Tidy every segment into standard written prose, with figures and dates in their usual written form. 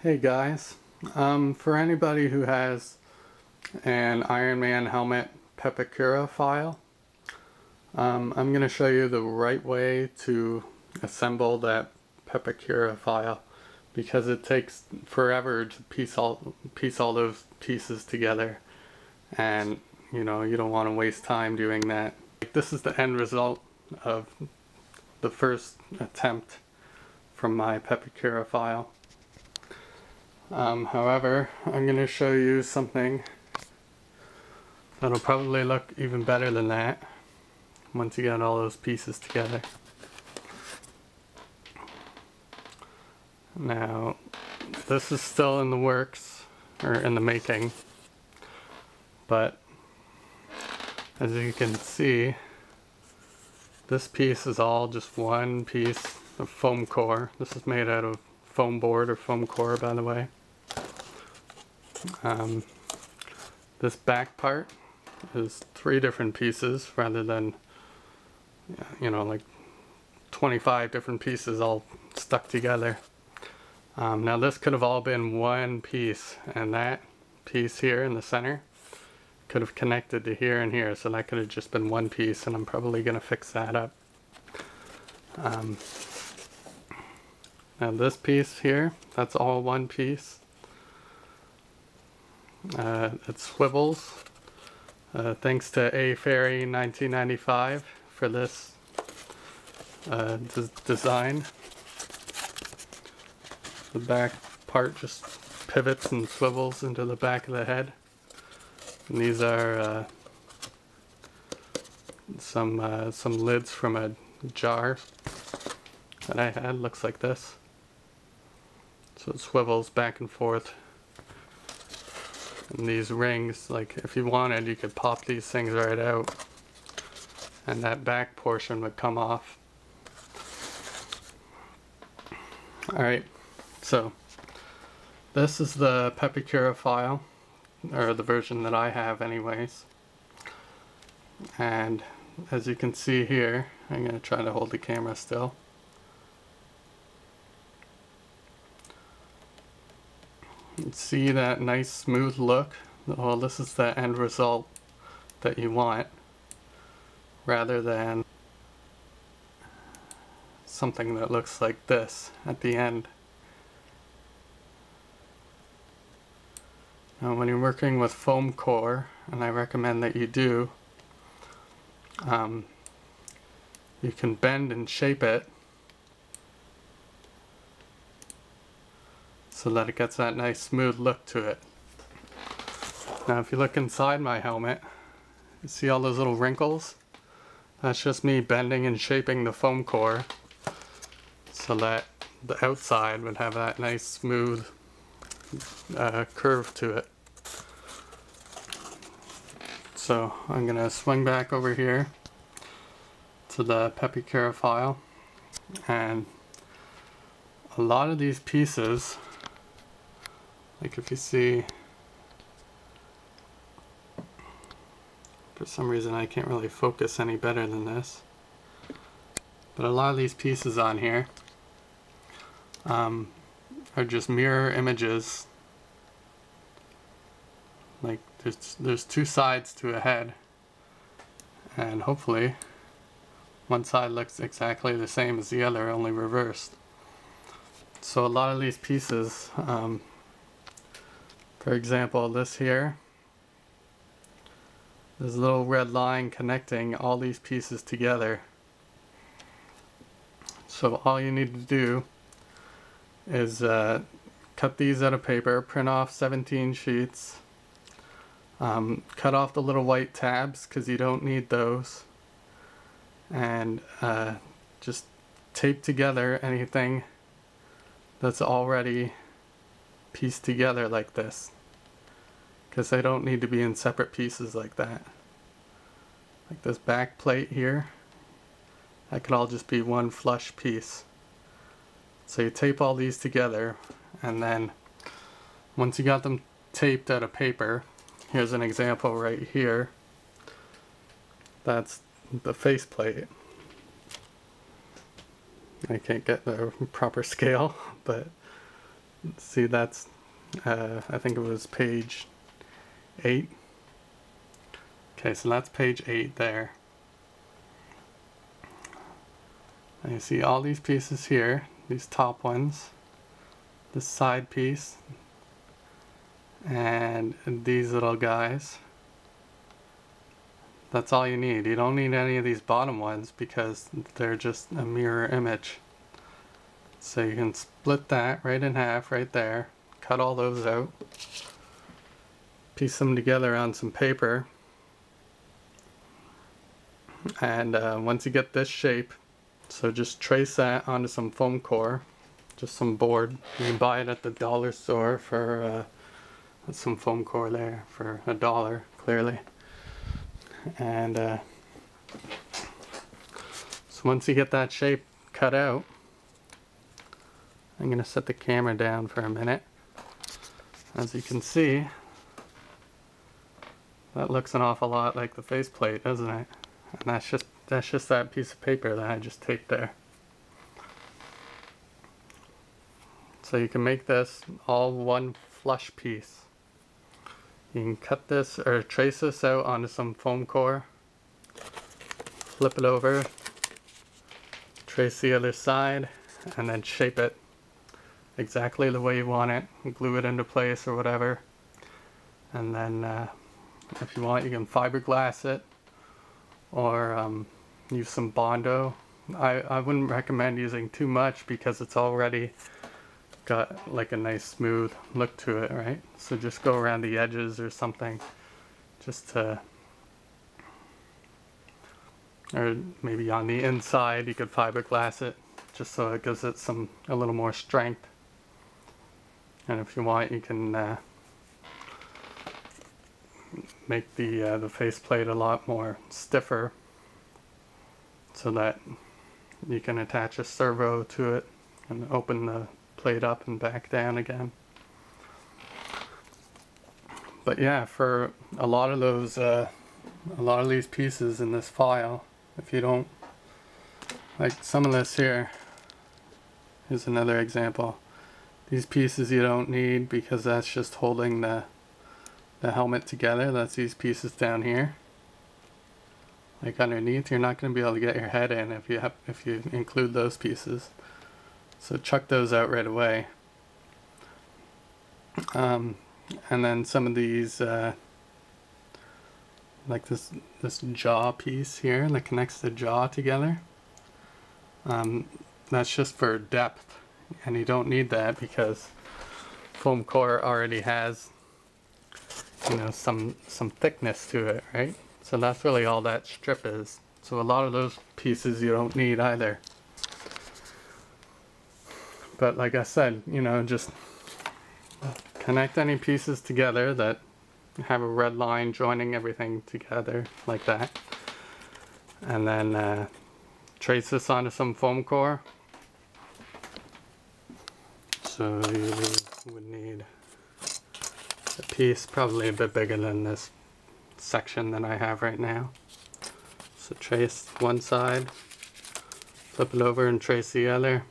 Hey guys, for anybody who has an Iron Man helmet Pepakura file, I'm going to show you the right way to assemble that Pepakura file because it takes forever to piece all those pieces together, and you don't want to waste time doing that. This is the end result of the first attempt from my Pepakura file. However, I'm going to show you something that'll probably look even better than that once you get all those pieces together. Now, this is still in the works, or in the making, but as you can see, this piece is all just one piece of foam core. This is made out of foam board or foam core, by the way. This back part is 3 different pieces rather than, like 25 different pieces all stuck together. Now this could have all been one piece, and that piece here in the center could have connected to here and here, so that could have just been one piece, and I'm probably going to fix that up. Now this piece here, that's all one piece. It swivels. Thanks to A. Ferry 1995 for this design. The back part just pivots and swivels into the back of the head. And these are some lids from a jar that I had. Looks like this. So it swivels back and forth. And these rings, like if you wanted, you could pop these things right out and that back portion would come off. Alright, so this is the Pepakura file, or the version that I have anyways. And as you can see here, I'm going to try to hold the camera still. See that nice smooth look? Well, this is the end result that you want, rather than something that looks like this at the end. Now when you're working with foam core, and I recommend that you do, you can bend and shape it so that it gets that nice smooth look to it. Now if you look inside my helmet, you see all those little wrinkles? That's just me bending and shaping the foam core so that the outside would have that nice smooth curve to it. So I'm going to swing back over here to the Pepakura file, and a lot of these pieces, like if you see, for some reason I can't really focus any better than this, but a lot of these pieces on here are just mirror images. Like there's 2 sides to a head, and hopefully one side looks exactly the same as the other, only reversed. So a lot of these pieces, for example, this here, there's a little red line connecting all these pieces together. So all you need to do is cut these out of paper, print off 17 sheets, cut off the little white tabs because you don't need those, and just tape together anything that's already pieced together like this, because they don't need to be in separate pieces like that. Like this back plate here, that could all just be one flush piece. So you tape all these together, and then once you got them taped out of paper, here's an example right here. That's the faceplate. I can't get the proper scale, but See, that's I think it was page 8. Okay, so that's page 8 there. And you see all these pieces here, these top ones, this side piece, and these little guys. That's all you need. You don't need any of these bottom ones because they're just a mirror image. So you can split that right in half right there, cut all those out, piece them together on some paper, and once you get this shape, so just trace that onto some foam core, just some board. You can buy it at the dollar store for some foam core there for $1 clearly. And so once you get that shape cut out, I'm going to set the camera down for a minute. As you can see, that looks an awful lot like the faceplate, doesn't it? And that's just that piece of paper that I just taped there. So you can make this all one flush piece. You can cut this or trace this out onto some foam core, flip it over, trace the other side, and then shape it exactly the way you want it, glue it into place or whatever. And then if you want, you can fiberglass it or use some Bondo. I wouldn't recommend using too much because it's already got like a nice smooth look to it, right? So just go around the edges or something, just to, or maybe on the inside you could fiberglass it just so it gives it a little more strength. And if you want, you can make the faceplate a lot more stiffer so that you can attach a servo to it and open the plate up and back down again. But yeah, for a lot of those, a lot of these pieces in this file, if you don't, like some of this here, here's another example. These pieces you don't need because that's just holding the helmet together. That's these pieces down here. Like underneath, you're not going to be able to get your head in if you include those pieces. So chuck those out right away. And then some of these, like this jaw piece here that connects the jaw together. That's just for depth, and you don't need that because foam core already has, you know, some thickness to it, right? So that's really all that strip is. So a lot of those pieces you don't need either. But like I said, you know, just connect any pieces together that have a red line joining everything together like that. And then trace this onto some foam core. So you would need a piece probably a bit bigger than this section that I have right now. So trace one side, flip it over and trace the other.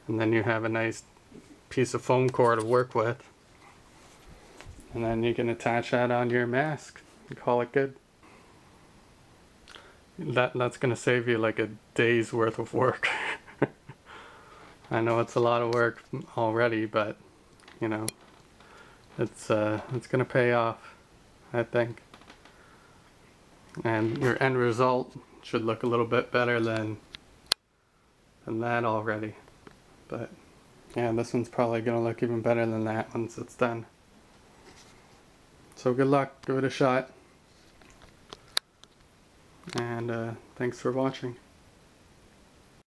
And then you have a nice piece of foam core to work with. And then you can attach that onto your mask and call it good. That's going to save you like a day's worth of work. I know it's a lot of work already, but you know, it's going to pay off, I think. And your end result should look a little bit better than that already. But yeah, this one's probably going to look even better than that once it's done. So good luck, give it a shot. And thanks for watching.